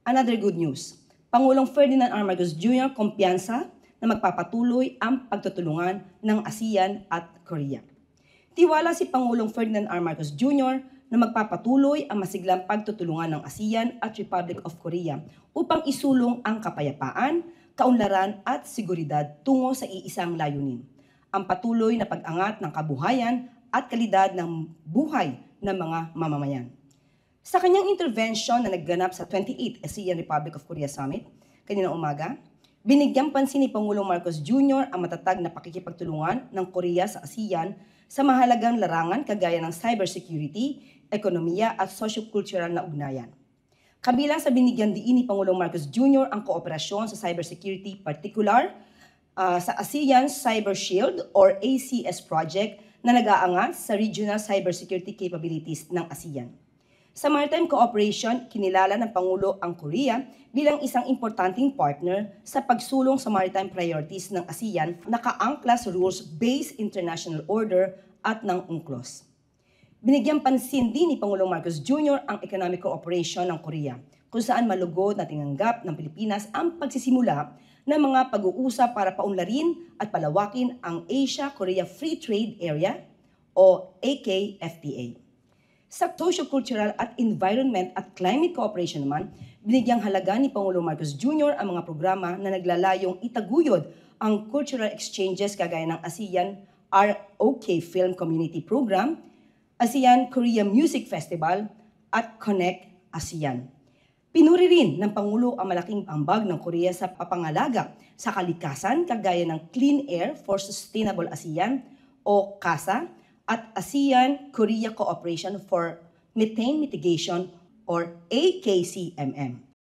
Another good news, Pangulong Ferdinand R. Marcos Jr. kumpiyansa na magpapatuloy ang pagtutulungan ng ASEAN at Korea. Tiwala si Pangulong Ferdinand R. Marcos Jr. na magpapatuloy ang masiglang pagtutulungan ng ASEAN at Republic of Korea upang isulong ang kapayapaan, kaunlaran at seguridad tungo sa iisang layunin, ang patuloy na pag-angat ng kabuhayan at kalidad ng buhay ng mga mamamayan. Sa kanyang intervention na nagganap sa 28th ASEAN Republic of Korea Summit, kaninang umaga, binigyang pansin ni Pangulong Marcos Jr. ang matatag na pakikipagtulungan ng Korea sa ASEAN sa mahalagang larangan kagaya ng cybersecurity, ekonomiya at socio-cultural na ugnayan. Kabilang sa binigyan diin ni Pangulong Marcos Jr. ang kooperasyon sa cybersecurity, particular sa ASEAN Cyber Shield or ACS project na nag-aangat sa regional cybersecurity capabilities ng ASEAN. Sa maritime cooperation, kinilala ng Pangulo ang Korea bilang isang importanteng partner sa pagsulong sa maritime priorities ng ASEAN na kaangkla sa rules-based international order at ng UNCLOS. Binigyang pansin din ni Pangulong Marcos Jr. ang economic cooperation ng Korea, kung saan malugod na tinanggap ng Pilipinas ang pagsisimula ng mga pag-uusap para paunlarin at palawakin ang Asia-Korea Free Trade Area o AKFTA. Sa socio-cultural at environment at climate cooperation naman, binigyang halaga ni Pangulong Marcos Jr. ang mga programa na naglalayong itaguyod ang cultural exchanges kagaya ng ASEAN ROK Film Community Program, ASEAN Korea Music Festival at Connect ASEAN. Pinuri rin ng Pangulo ang malaking ambag ng Korea sa papangalaga sa kalikasan kagaya ng Clean Air for Sustainable ASEAN o CASA at ASEAN-Korea Cooperation for Methane Mitigation or AKCMM.